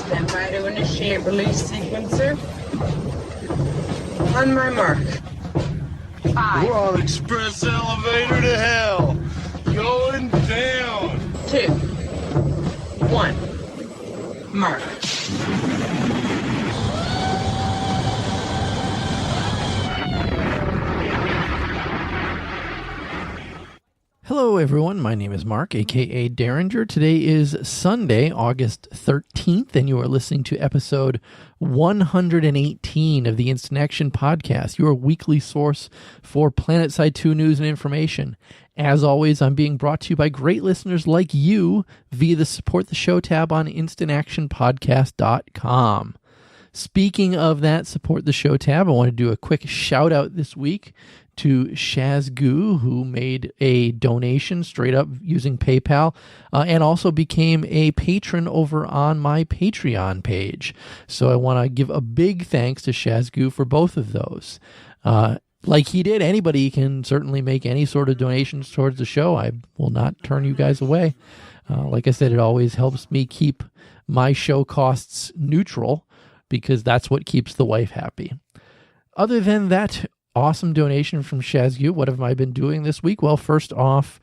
Stand by to initiate release sequencer. On my mark. 5. We're on express elevator to hell. Going down. 2. 1. Mark. Hello everyone, my name is Mark, aka Derringer. Today is Sunday, August 13th, and you are listening to episode 118 of the Instant Action Podcast, your weekly source for Planetside 2 news and information. As always, I'm being brought to you by great listeners like you via the Support the Show tab on instantactionpodcast.com. Speaking of that Support the Show tab, I want to do a quick shout out this week to Shazgoo, who made a donation straight up using PayPal and also became a patron over on my Patreon page. So I want to give a big thanks to Shazgoo for both of those. Like he did, anybody can certainly make any sort of donations towards the show. I will not turn you guys away. Like I said, it always helps me keep my show costs neutral because that's what keeps the wife happy. Other than that awesome donation from Shazgoo, what have I been doing this week? Well, first off,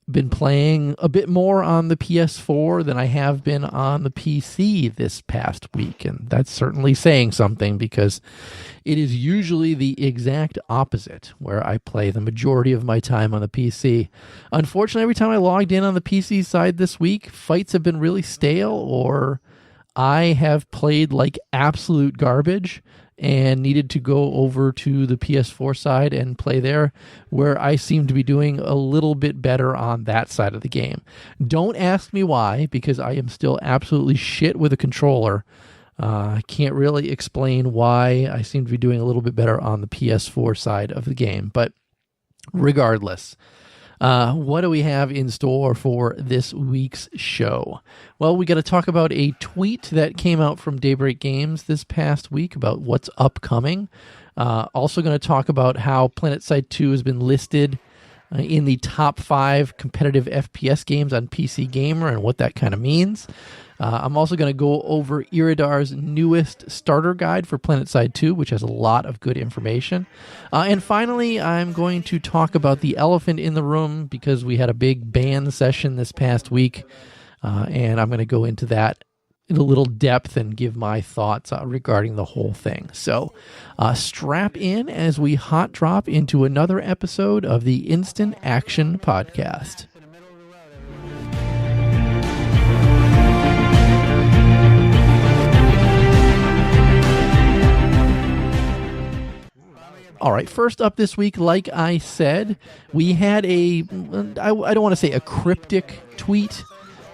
been playing a bit more on the PS4 than I have been on the PC this past week, and that's certainly saying something because it is usually the exact opposite, where I play the majority of my time on the PC. Unfortunately, every time I logged in on the PC side this week, fights have been really stale, or I have played like absolute garbage and needed to go over to the PS4 side and play there, where I seem to be doing a little bit better on that side of the game. Don't ask me why, because I am still absolutely shit with a controller. I can't really explain why I seem to be doing a little bit better on the PS4 side of the game. But regardless, what do we have in store for this week's show? Well, we got to talk about a tweet that came out from Daybreak Games this past week about what's upcoming. Also going to talk about how Planetside 2 has been listed in the top 5 competitive FPS games on PC Gamer and what that kind of means. I'm also going to go over Iridar's newest starter guide for Planetside 2, which has a lot of good information. And finally, I'm going to talk about the elephant in the room because we had a big band session this past week. And I'm going to go into that in a little depth and give my thoughts regarding the whole thing. So strap in as we hot drop into another episode of the Instant Action Podcast. All right, first up this week, like I said, we had I don't want to say a cryptic tweet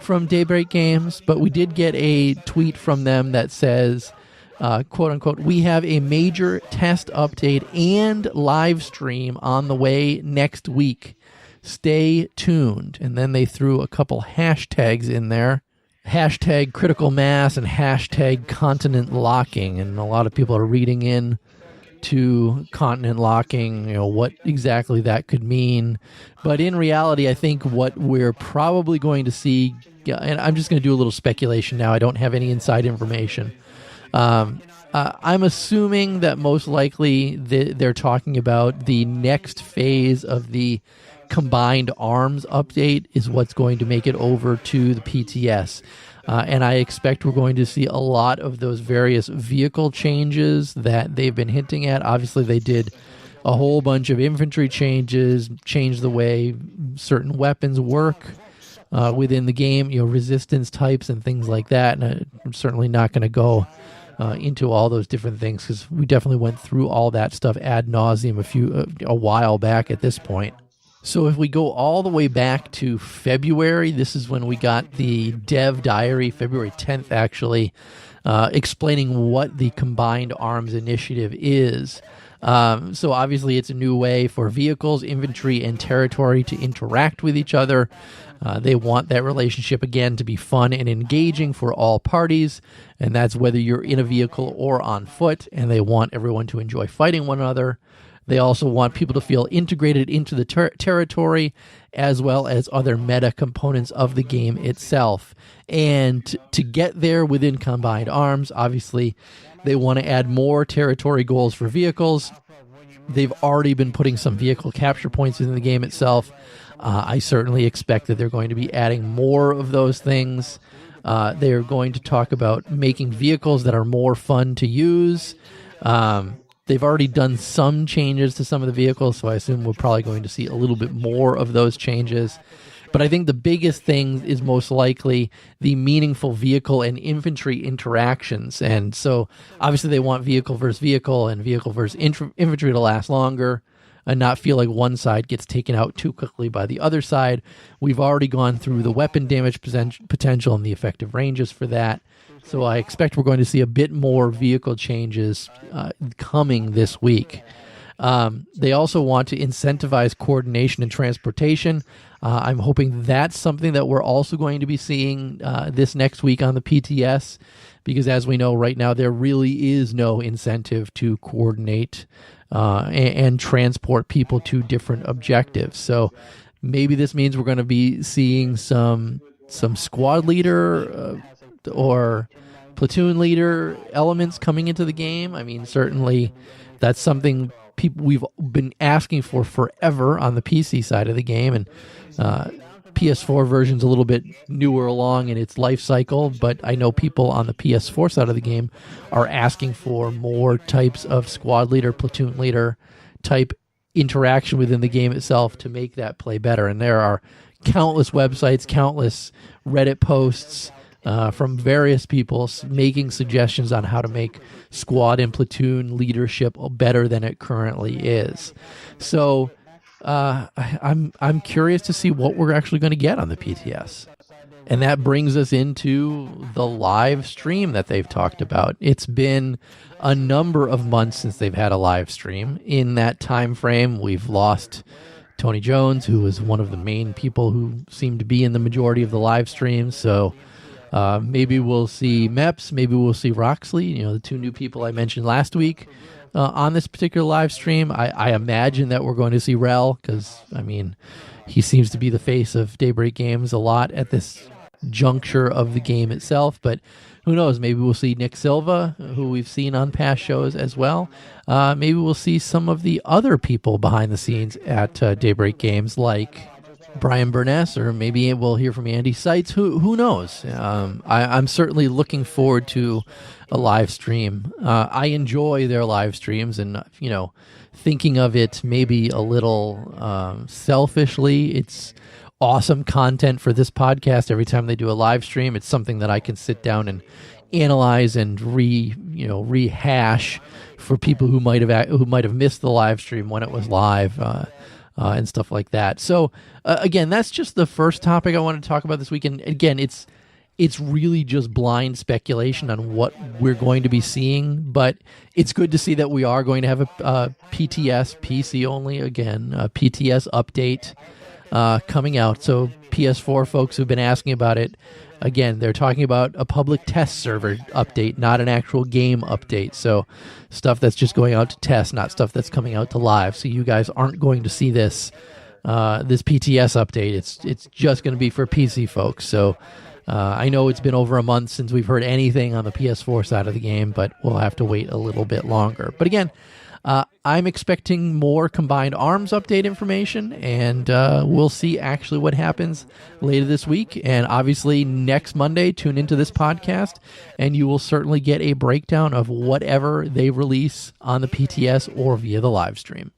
from Daybreak Games, but we did get a tweet from them that says, quote unquote, we have a major test update and live stream on the way next week. Stay tuned. And then they threw a couple hashtags in there. Hashtag critical mass and hashtag continent locking. And a lot of people are reading in to continent locking, what exactly that could mean. But in reality, I think what we're probably going to see, and I'm just going to do a little speculation now, I don't have any inside information. I'm assuming that most likely they're talking about the next phase of the Combined Arms update is what's going to make it over to the PTS. And I expect we're going to see a lot of those various vehicle changes that they've been hinting at. Obviously, they did a whole bunch of infantry changes, changed the way certain weapons work within the game, resistance types and things like that. And I'm certainly not going to go into all those different things because we definitely went through all that stuff ad nauseum a while back at this point. So if we go all the way back to February, this is when we got the dev diary, February 10th actually, explaining what the Combined Arms Initiative is. So obviously it's a new way for vehicles, infantry, and territory to interact with each other. They want that relationship, again, to be fun and engaging for all parties, and that's whether you're in a vehicle or on foot, and they want everyone to enjoy fighting one another. They also want people to feel integrated into the territory, as well as other meta components of the game itself. And to get there within Combined Arms, obviously, they want to add more territory goals for vehicles. They've already been putting some vehicle capture points in the game itself. I certainly expect that they're going to be adding more of those things. They are going to talk about making vehicles that are more fun to use. They've already done some changes to some of the vehicles, so I assume we're probably going to see a little bit more of those changes. But I think the biggest thing is most likely the meaningful vehicle and infantry interactions. And so obviously they want vehicle versus vehicle and vehicle versus infantry to last longer and not feel like one side gets taken out too quickly by the other side. We've already gone through the weapon damage potential and the effective ranges for that. So I expect we're going to see a bit more vehicle changes coming this week. They also want to incentivize coordination and transportation. I'm hoping that's something that we're also going to be seeing this next week on the PTS, because as we know right now, there really is no incentive to coordinate and transport people to different objectives. So maybe this means we're going to be seeing some squad leader or platoon leader elements coming into the game. I mean, certainly that's something we've been asking for forever on the PC side of the game, and PS4 version's a little bit newer along in its life cycle, but I know people on the PS4 side of the game are asking for more types of squad leader, platoon leader type interaction within the game itself to make that play better. And there are countless websites, countless Reddit posts from various people making suggestions on how to make squad and platoon leadership better than it currently is. So I'm curious to see what we're actually going to get on the PTS. And that brings us into the live stream that they've talked about. It's been a number of months since they've had a live stream. In that time frame, we've lost Tony Jones, who was one of the main people who seemed to be in the majority of the live streams. So maybe we'll see Meps, maybe we'll see Roxley, the two new people I mentioned last week on this particular live stream. I imagine that we're going to see Rel, because, I mean, he seems to be the face of Daybreak Games a lot at this juncture of the game itself. But who knows? Maybe we'll see Nick Silva, who we've seen on past shows as well. Maybe we'll see some of the other people behind the scenes at Daybreak Games, like Brian Burness, or maybe we'll hear from Andy Seitz. Who knows? I'm certainly looking forward to a live stream. I enjoy their live streams, and thinking of it maybe a little selfishly, it's awesome content for this podcast. Every time they do a live stream, it's something that I can sit down and analyze and rehash for people who might have missed the live stream when it was live. And stuff like that. So again, that's just the first topic I want to talk about this week. And again, it's really just blind speculation on what we're going to be seeing. But it's good to see that we are going to have a PTS, PC only, again, a PTS update coming out. So PS4 folks who've been asking about it, again, they're talking about a public test server update, not an actual game update. So stuff that's just going out to test, not stuff that's coming out to live. So you guys aren't going to see this PTS update. It's just going to be for PC folks. So I know it's been over a month since we've heard anything on the PS4 side of the game, but we'll have to wait a little bit longer. But again, I'm expecting more Combined Arms update information, and we'll see actually what happens later this week. And obviously next Monday, tune into this podcast, and you will certainly get a breakdown of whatever they release on the PTS or via the live stream.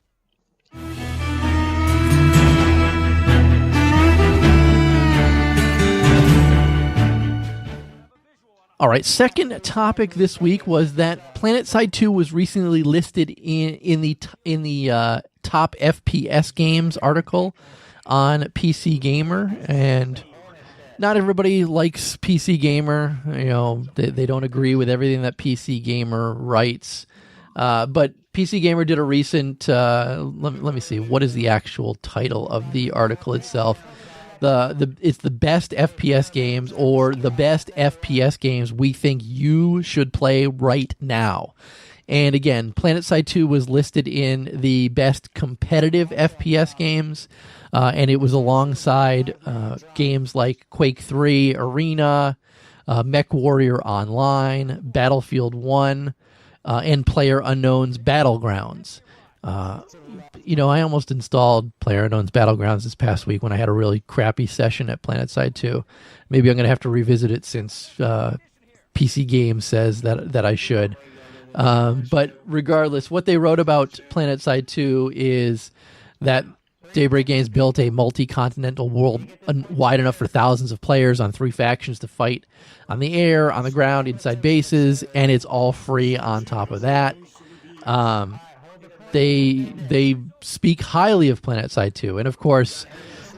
All right, second topic this week was that Planetside 2 was recently listed in the top FPS games article on PC Gamer, and not everybody likes PC Gamer. They don't agree with everything that PC Gamer writes. But PC Gamer did a recent, let me see, what is the actual title of the article itself? It's the best FPS games, or the best FPS games we think you should play right now. And again, Planetside 2 was listed in the best competitive FPS games, and it was alongside games like Quake 3, Arena, Mech Warrior Online, Battlefield 1, and PlayerUnknown's Battlegrounds. I almost installed PlayerUnknown's Battlegrounds this past week when I had a really crappy session at Planetside 2. Maybe I'm going to have to revisit it since PC Games says that I should. But regardless, what they wrote about Planetside 2 is that Daybreak Games built a multi-continental world wide enough for thousands of players on 3 factions to fight on the air, on the ground, inside bases, and it's all free on top of that. They speak highly of Planetside 2, and of course,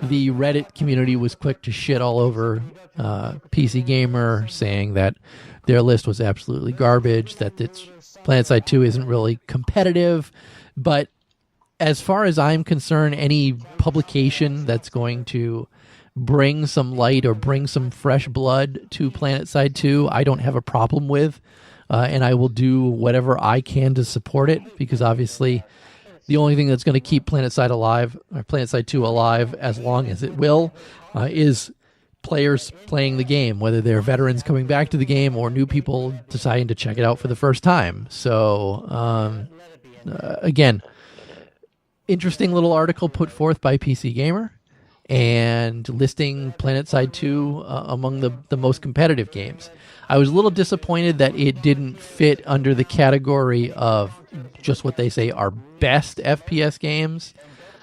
the Reddit community was quick to shit all over PC Gamer, saying that their list was absolutely garbage, that Planetside 2 isn't really competitive, but as far as I'm concerned, any publication that's going to bring some light or bring some fresh blood to Planetside 2, I don't have a problem with, and I will do whatever I can to support it, because obviously the only thing that's going to keep Planetside alive, or Planetside 2 alive as long as it will, is players playing the game, whether they're veterans coming back to the game or new people deciding to check it out for the first time. So, again, interesting little article put forth by PC Gamer and listing Planetside 2 among the most competitive games. I was a little disappointed that it didn't fit under the category of just what they say are best FPS games.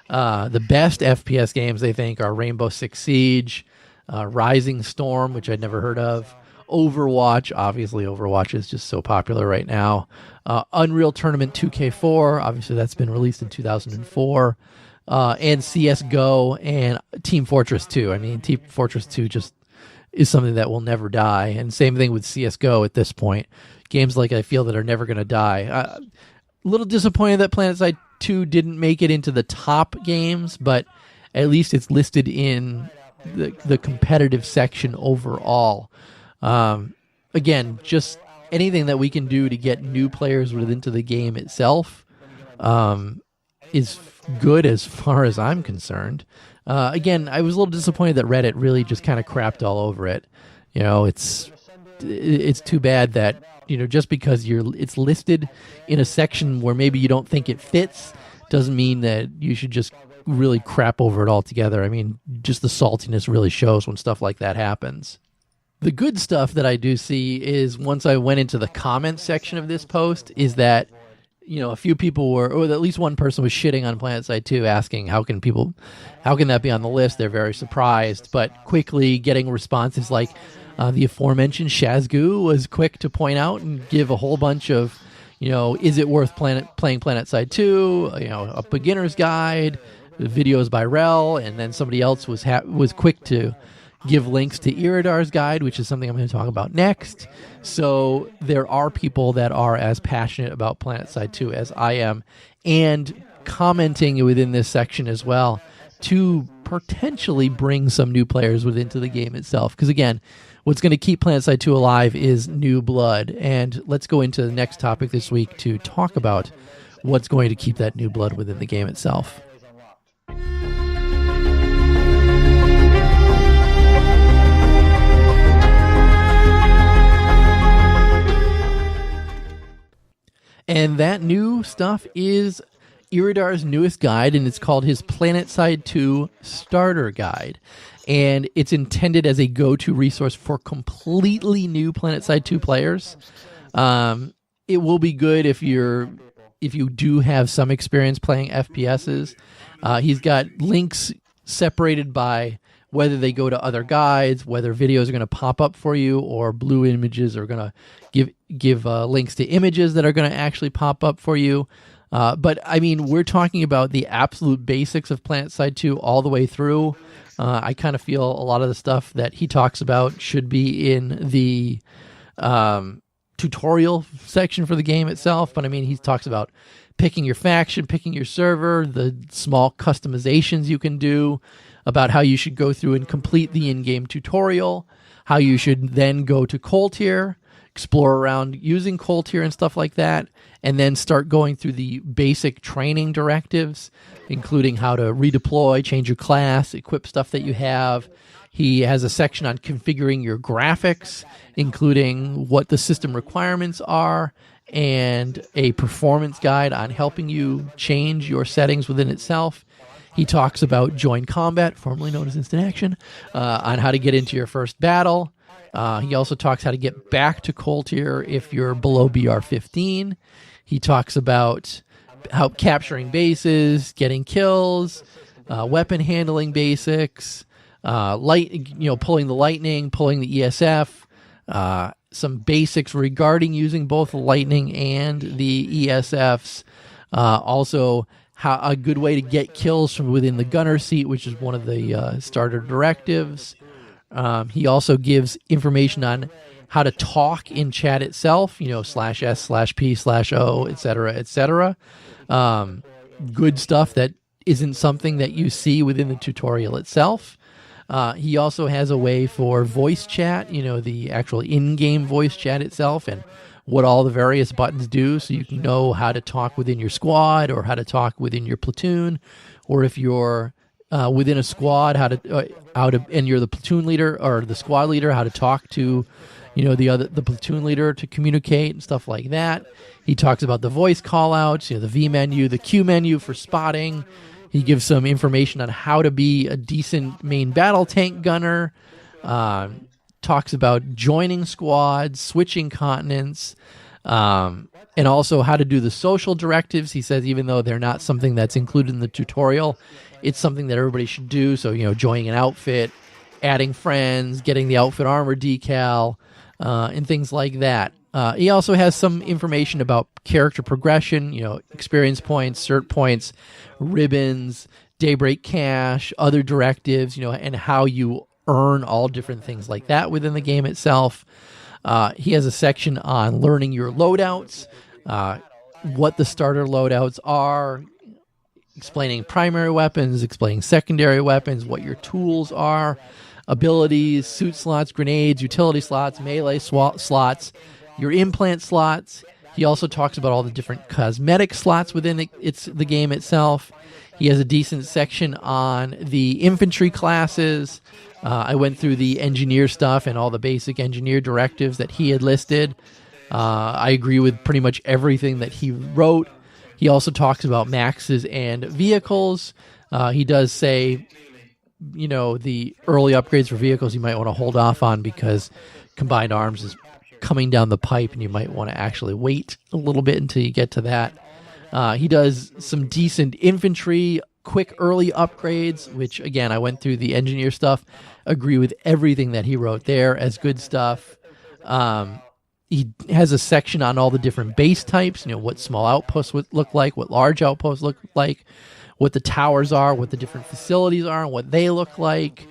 The best FPS games, they think, are Rainbow Six Siege, Rising Storm, which I'd never heard of, Overwatch. Obviously, Overwatch is just so popular right now. Unreal Tournament 2K4. Obviously, that's been released in 2004. And CSGO and Team Fortress 2. I mean, Team Fortress 2 just is something that will never die. And same thing with CSGO at this point. Games like I feel that are never going to die. A little disappointed that Planetside 2 didn't make it into the top games, but at least it's listed in the competitive section overall. Again, just anything that we can do to get new players into the game itself is good as far as I'm concerned. Again, I was a little disappointed that Reddit really just kind of crapped all over it. It's too bad that, just because it's listed in a section where maybe you don't think it fits, doesn't mean that you should just really crap over it altogether. I mean, just the saltiness really shows when stuff like that happens. The good stuff that I do see is, once I went into the comments section of this post, is that, a few people or at least one person was shitting on Planetside 2, asking how can that be on the list? They're very surprised, but quickly getting responses like the aforementioned Shazgoo was quick to point out and give a whole bunch of, is it worth playing Planetside 2? A beginner's guide, videos by Rel, and then somebody else was quick to give links to Iridar's guide, which is something I'm going to talk about next. So there are people that are as passionate about Planetside 2 as I am, and commenting within this section as well to potentially bring some new players into the game itself. Because again, what's going to keep Planetside 2 alive is new blood. And let's go into the next topic this week to talk about what's going to keep that new blood within the game itself. And that new stuff is Iridar's newest guide, and it's called his Planetside 2 Starter Guide. And it's intended as a go-to resource for completely new Planetside 2 players. It will be good if you do have some experience playing FPSs. He's got links separated by whether they go to other guides, whether videos are going to pop up for you, or blue images are going to give links to images that are going to actually pop up for you. But I mean, we're talking about the absolute basics of Planetside 2 all the way through. I kind of feel a lot of the stuff that he talks about should be in the tutorial section for the game itself. But I mean, he talks about picking your faction, picking your server, the small customizations you can do, about how you should go through and complete the in-game tutorial, how you should then go to Coal Tier, explore around using Coltier and stuff like that, and then start going through the basic training directives, including how to redeploy, change your class, equip stuff that you have. He has a section on configuring your graphics, including what the system requirements are, and a performance guide on helping you change your settings within itself. He talks about join combat, formerly known as instant action, on how to get into your first battle. He also talks how to get back to Coltier if you're below BR 15. He talks about how capturing bases, getting kills, weapon handling basics, pulling the lightning, pulling the ESF, some basics regarding using both the lightning and the ESFs. Also, how a good way to get kills from within the gunner seat, which is one of the starter directives. He also gives information on how to talk in chat itself, /S/P/O, etc., etc. Good stuff that isn't something that you see within the tutorial itself. He also has a way for voice chat, the actual in-game voice chat itself, and what all the various buttons do, so you can know how to talk within your squad or how to talk within your platoon, or if you're within a squad, and you're the platoon leader or the squad leader, how to talk to, the platoon leader to communicate and stuff like that. He talks about the voice callouts, the V menu, the Q menu for spotting. He gives some information on how to be a decent main battle tank gunner. Talks about joining squads, switching continents, and also how to do the social directives. He says even though they're not something that's included in the tutorial, it's something that everybody should do. So, joining an outfit, adding friends, getting the outfit armor decal, and things like that. He also has some information about character progression, experience points, cert points, ribbons, Daybreak cash, other directives, and how you earn all different things like that within the game itself. He has a section on learning your loadouts, what the starter loadouts are, explaining primary weapons, explaining secondary weapons, what your tools are, abilities, suit slots, grenades, utility slots, melee slots, your implant slots. He also talks about all the different cosmetic slots within the game itself. He has a decent section on the infantry classes. I went through the engineer stuff and all the basic engineer directives that he had listed. I agree with pretty much everything that he wrote. He also talks about maxes and vehicles. He does say, the early upgrades for vehicles you might want to hold off on because combined arms is coming down the pipe and you might want to actually wait a little bit until you get to that. He does some decent infantry, quick early upgrades, which again, I went through the engineer stuff, agree with everything that he wrote there as good stuff. He has a section on all the different base types, what small outposts would look like, what large outposts look like, what the towers are, what the different facilities are, and what they look like,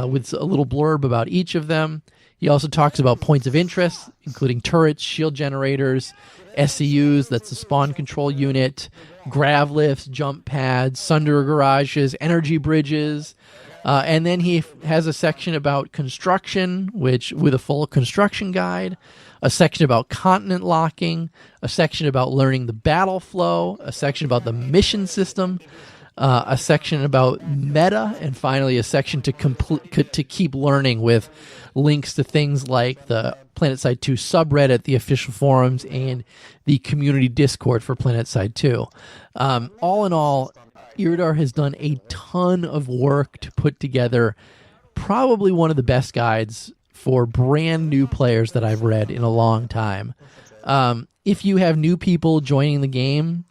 with a little blurb about each of them. He also talks about points of interest, including turrets, shield generators, SCUs, that's the spawn control unit, grav lifts, jump pads, sunder garages, energy bridges. And then he has a section about construction, with a full construction guide, a section about continent locking, a section about learning the battle flow, a section about the mission system, a section about meta, and finally a section to keep learning with links to things like the Planetside 2 subreddit, the official forums, and the community Discord for Planetside 2. All in all, Iridar has done a ton of work to put together probably one of the best guides for brand new players that I've read in a long time. If you have new people joining the game,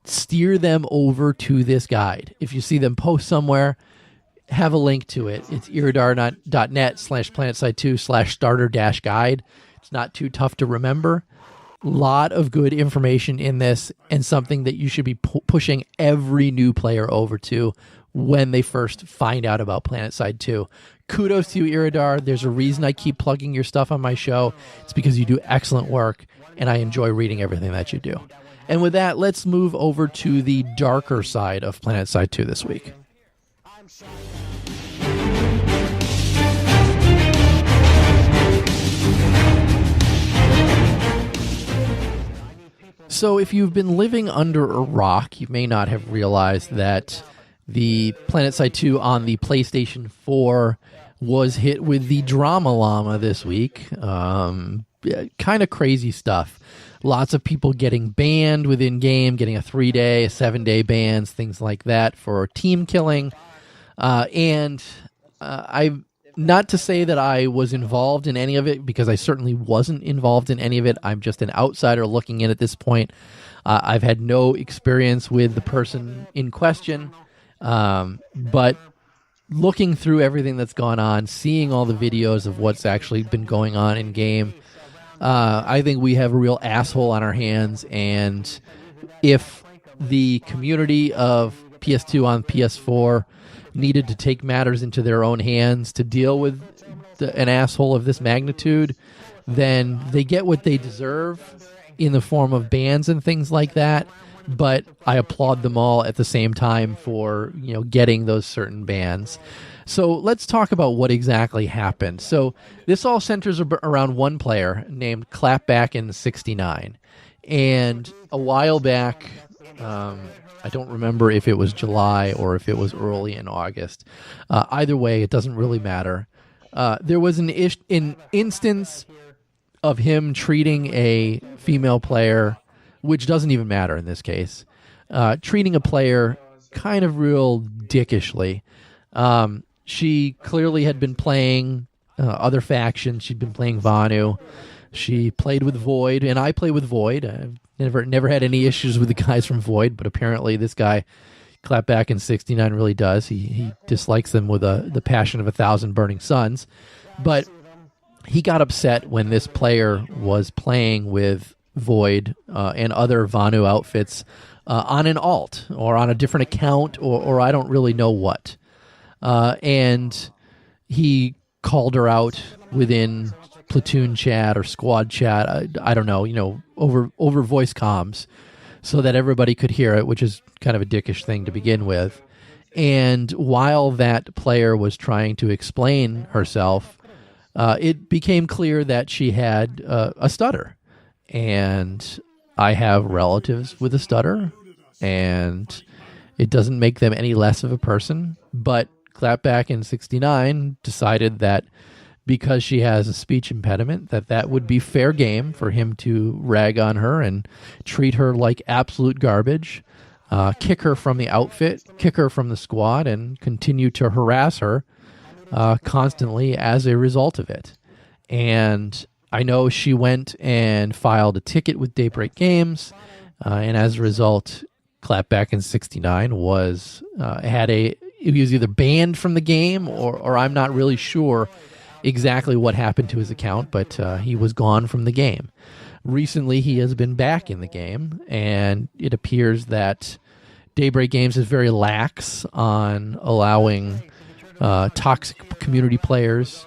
steer them over to this guide. If you see them post somewhere, have a link to it. It's iridar.net/planetside2/starter-guide. It's not too tough to remember. Lot of good information in this, and something that you should be pushing every new player over to when they first find out about Planetside 2. Kudos to you, Iridar. There's a reason I keep plugging your stuff on my show. It's because you do excellent work, and I enjoy reading everything that you do. And with that, let's move over to the darker side of Planetside 2 this week. So if you've been living under a rock, you may not have realized that the Planetside 2 on the PlayStation 4 was hit with the Drama Llama this week. Kind of crazy stuff. Lots of people getting banned within game, getting a 3-day, a 7-day bans, things like that for team killing. And I, not to say that I was involved in any of it, because I certainly wasn't involved in any of it. I'm just an outsider looking in at this point. I've had no experience with the person in question. But looking through everything that's gone on, seeing all the videos of what's actually been going on in game, I think we have a real asshole on our hands. And if the community of PS2 on PS4 needed to take matters into their own hands to deal with an asshole of this magnitude, then they get what they deserve in the form of bans and things like that. But I applaud them all at the same time for, getting those certain bans. So let's talk about what exactly happened. So this all centers around one player named Clapback69. And a while back, I don't remember if it was July or if it was early in August. Either way, it doesn't really matter. There was an instance of him treating a female player, which doesn't even matter in this case, treating a player kind of real dickishly. She clearly had been playing other factions. She'd been playing Vanu. She played with Void, and I play with Void. I've never had any issues with the guys from Void, but apparently this guy, Clapback69, really does. He dislikes them with the passion of 1,000 burning suns. But he got upset when this player was playing with Void and other Vanu outfits on an alt or on a different account or I don't really know what. And he called her out within platoon chat or squad chat. I don't know, over voice comms so that everybody could hear it, which is kind of a dickish thing to begin with. And while that player was trying to explain herself, it became clear that she had a stutter. And I have relatives with a stutter, and it doesn't make them any less of a person. But Clapback69 decided that because she has a speech impediment, that would be fair game for him to rag on her and treat her like absolute garbage, kick her from the outfit, kick her from the squad, and continue to harass her constantly as a result of it. And I know she went and filed a ticket with Daybreak Games, and as a result, Clapback69 was either banned from the game or I'm not really sure exactly what happened to his account, but he was gone from the game. Recently, he has been back in the game, and it appears that Daybreak Games is very lax on allowing toxic community players,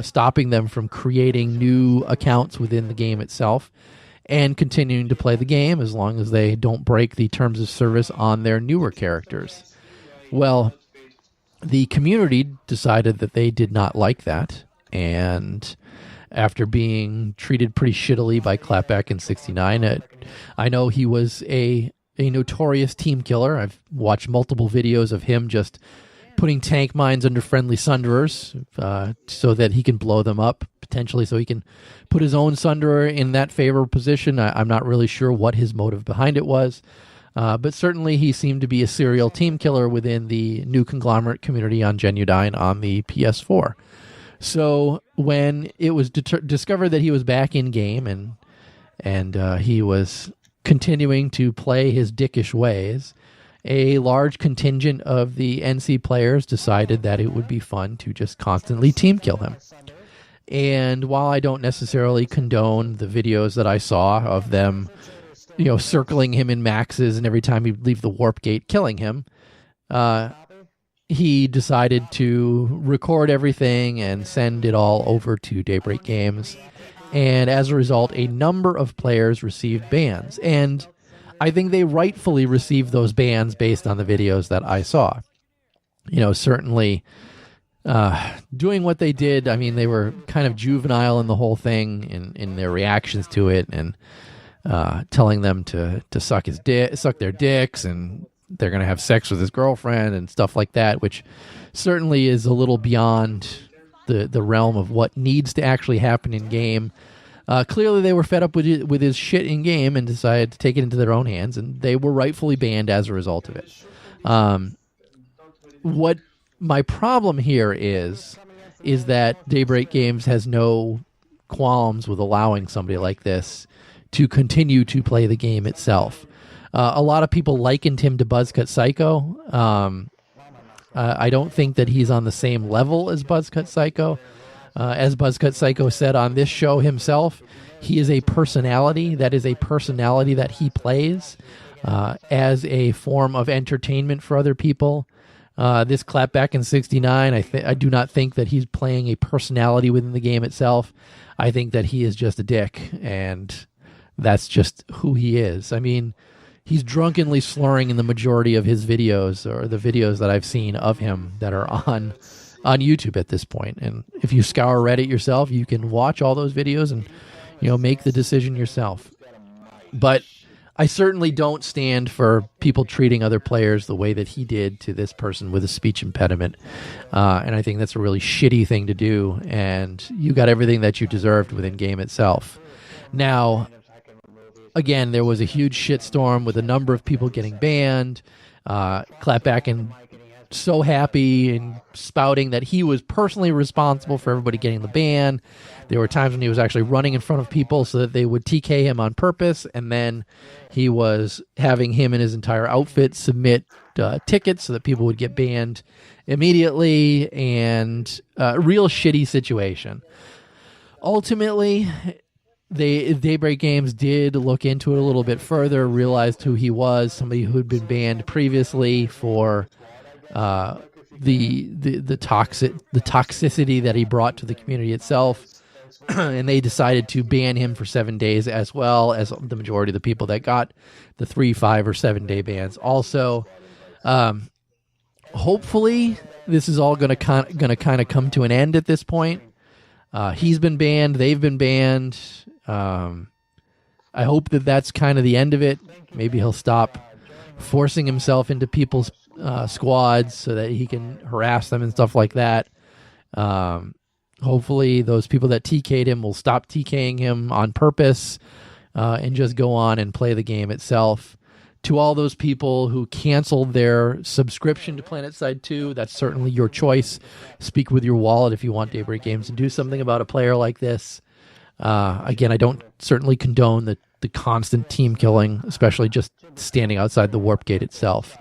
stopping them from creating new accounts within the game itself and continuing to play the game as long as they don't break the terms of service on their newer characters. Well, the community decided that they did not like that, and after being treated pretty shittily by Clapback69, I know he was a notorious team killer. I've watched multiple videos of him just putting tank mines under friendly sunderers so that he can blow them up, potentially so he can put his own sunderer in that favorable position. I'm not really sure what his motive behind it was, but certainly he seemed to be a serial team killer within the new conglomerate community on Genudyne on the PS4. So when it was discovered that he was back in game and he was continuing to play his dickish ways, a large contingent of the NC players decided that it would be fun to just constantly team kill him. And while I don't necessarily condone the videos that I saw of them, circling him in maxes and every time he'd leave the warp gate killing him, he decided to record everything and send it all over to Daybreak Games. And as a result, a number of players received bans. And I think they rightfully received those bans based on the videos that I saw. Certainly doing what they did, I mean, they were kind of juvenile in the whole thing in their reactions to it. And telling them to suck their dicks, and they're going to have sex with his girlfriend and stuff like that, which certainly is a little beyond the realm of what needs to actually happen in game. Clearly, they were fed up with his shit in game and decided to take it into their own hands, and they were rightfully banned as a result of it. What my problem here is that Daybreak Games has no qualms with allowing somebody like this to continue to play the game itself. A lot of people likened him to Buzzcut Psycho. I don't think that he's on the same level as Buzzcut Psycho. As Buzzcut Psycho said on this show himself, he is a personality. That is a personality that he plays as a form of entertainment for other people. This clapback in 69, I do not think that he's playing a personality within the game itself. I think that he is just a dick, and that's just who he is. I mean, he's drunkenly slurring in the majority of his videos, or the videos that I've seen of him that are on YouTube at this point. And if you scour Reddit yourself, you can watch all those videos and, make the decision yourself. But I certainly don't stand for people treating other players the way that he did to this person with a speech impediment. And I think that's a really shitty thing to do. And you got everything that you deserved within game itself. Now, again, there was a huge shitstorm with a number of people getting banned. Clapback and so happy and spouting that he was personally responsible for everybody getting the ban. There were times when he was actually running in front of people so that they would TK him on purpose, and then he was having him and his entire outfit submit tickets so that people would get banned immediately, and a real shitty situation. Ultimately, Daybreak Games did look into it a little bit further, realized who he was, somebody who had been banned previously for the toxicity that he brought to the community itself, and they decided to ban him for 7 days, as well as the majority of the people that got the 3, 5, or 7 day bans. Also, hopefully, this is all going to kind of come to an end at this point. He's been banned; they've been banned. I hope that that's kind of the end of it. Maybe he'll stop forcing himself into people's squads so that he can harass them and stuff like that. Hopefully those people that TK'd him will stop TKing him on purpose and just go on and play the game itself. To all those people who canceled their subscription to Planetside 2, that's certainly your choice. Speak with your wallet if you want Daybreak Games to do something about a player like this. Again, I don't certainly condone the constant team killing, especially just standing outside the warp gate itself.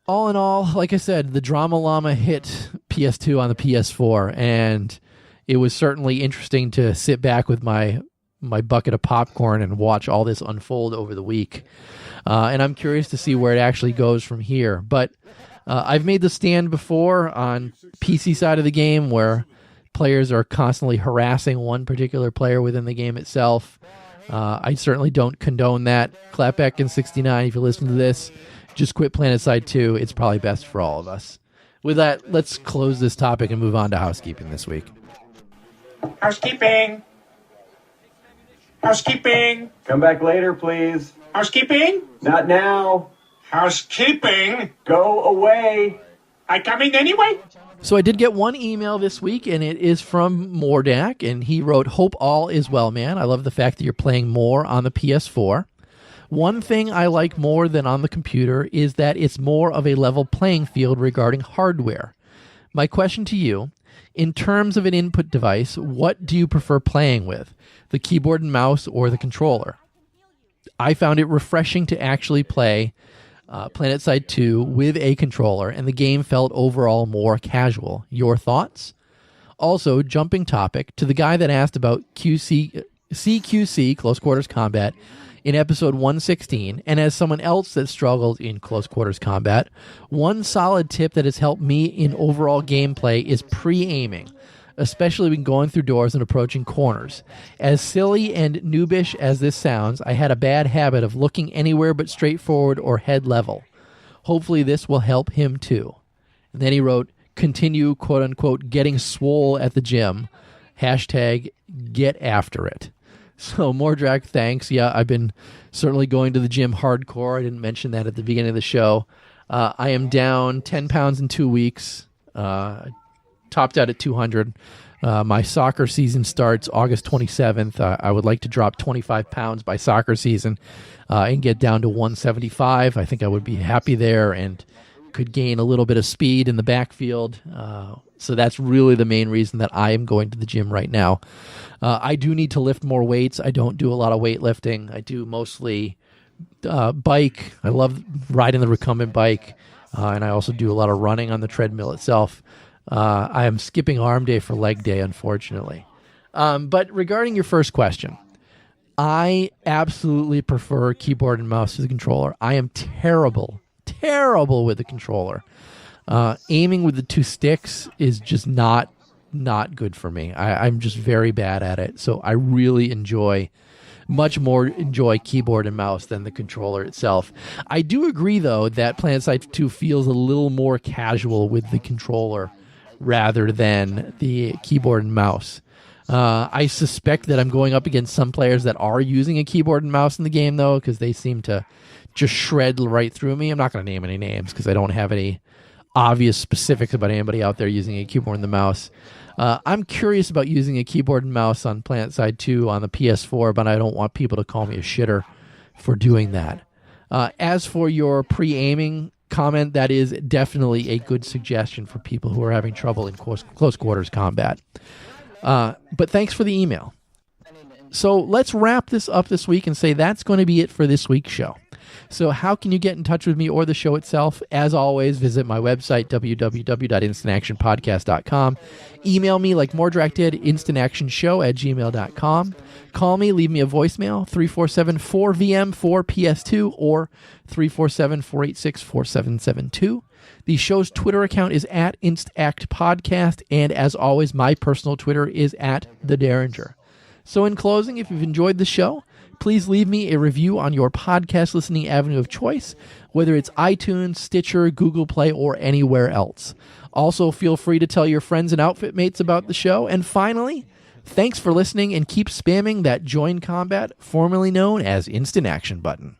All in all, like I said, the Drama Llama hit PS2 on the PS4, and it was certainly interesting to sit back with my bucket of popcorn and watch all this unfold over the week. And I'm curious to see where it actually goes from here. But I've made the stand before on PC side of the game where players are constantly harassing one particular player within the game itself. I certainly don't condone that. Clapback in 69, if you listen to this, just quit Planetside 2. It's probably best for all of us. With that, let's close this topic and move on to housekeeping this week. Housekeeping. Housekeeping. Come back later, please. Housekeeping. Not now. Housekeeping. Go away. I coming anyway? So I did get one email this week, and it is from Mordak, and he wrote, "Hope all is well, man. I love the fact that you're playing more on the PS4. One thing I like more than on the computer is that it's more of a level playing field regarding hardware. My question to you, in terms of an input device, what do you prefer playing with, the keyboard and mouse or the controller? I found it refreshing to actually play Planetside 2 with a controller, and the game felt overall more casual. Your thoughts? Also, jumping topic, to the guy that asked about CQC, Close Quarters Combat, in episode 116, and as someone else that struggled in close quarters combat, one solid tip that has helped me in overall gameplay is pre-aiming, especially when going through doors and approaching corners. As silly and noobish as this sounds, I had a bad habit of looking anywhere but straight forward or head level. Hopefully this will help him too." And then he wrote, "Continue, quote-unquote, getting swole at the gym. Hashtag get after it." So Mordrak, thanks. Yeah, I've been certainly going to the gym hardcore. I didn't mention that at the beginning of the show. I am down 10 pounds in 2 weeks. Topped out at 200. My soccer season starts August 27th. I would like to drop 25 pounds by soccer season and get down to 175. I think I would be happy there and could gain a little bit of speed in the backfield. So that's really the main reason that I am going to the gym right now. I do need to lift more weights. I don't do a lot of weightlifting. I do mostly bike. I love riding the recumbent bike. And I also do a lot of running on the treadmill itself. I am skipping arm day for leg day, unfortunately. But regarding your first question, I absolutely prefer keyboard and mouse to the controller. I am terrible with the controller. Aiming with the two sticks is just not good for me. I'm just very bad at it. So I really much more enjoy keyboard and mouse than the controller itself. I do agree, though, that Planetside 2 feels a little more casual with the controller rather than the keyboard and mouse. I suspect that I'm going up against some players that are using a keyboard and mouse in the game, though, because they seem to just shred right through me. I'm not going to name any names because I don't have any obvious specifics about anybody out there using a keyboard and the mouse. I'm curious about using a keyboard and mouse on Planetside 2 on the PS4, but I don't want people to call me a shitter for doing that. As for your pre-aiming comment, that is definitely a good suggestion for people who are having trouble in close quarters combat. But thanks for the email. So let's wrap this up this week and say that's going to be it for this week's show. So how can you get in touch with me or the show itself? As always, visit my website, www.instantactionpodcast.com. Email me like Mordrak did, instantactionshow@gmail.com. Call me, leave me a voicemail, 347-4VM-4PS2 or 347-486-4772. The show's Twitter account is @InstActPodcast, and as always, my personal Twitter is @TheDerringer. So in closing, if you've enjoyed the show, please leave me a review on your podcast listening avenue of choice, whether it's iTunes, Stitcher, Google Play, or anywhere else. Also, feel free to tell your friends and outfit mates about the show. And finally, thanks for listening and keep spamming that Join Combat, formerly known as Instant Action button.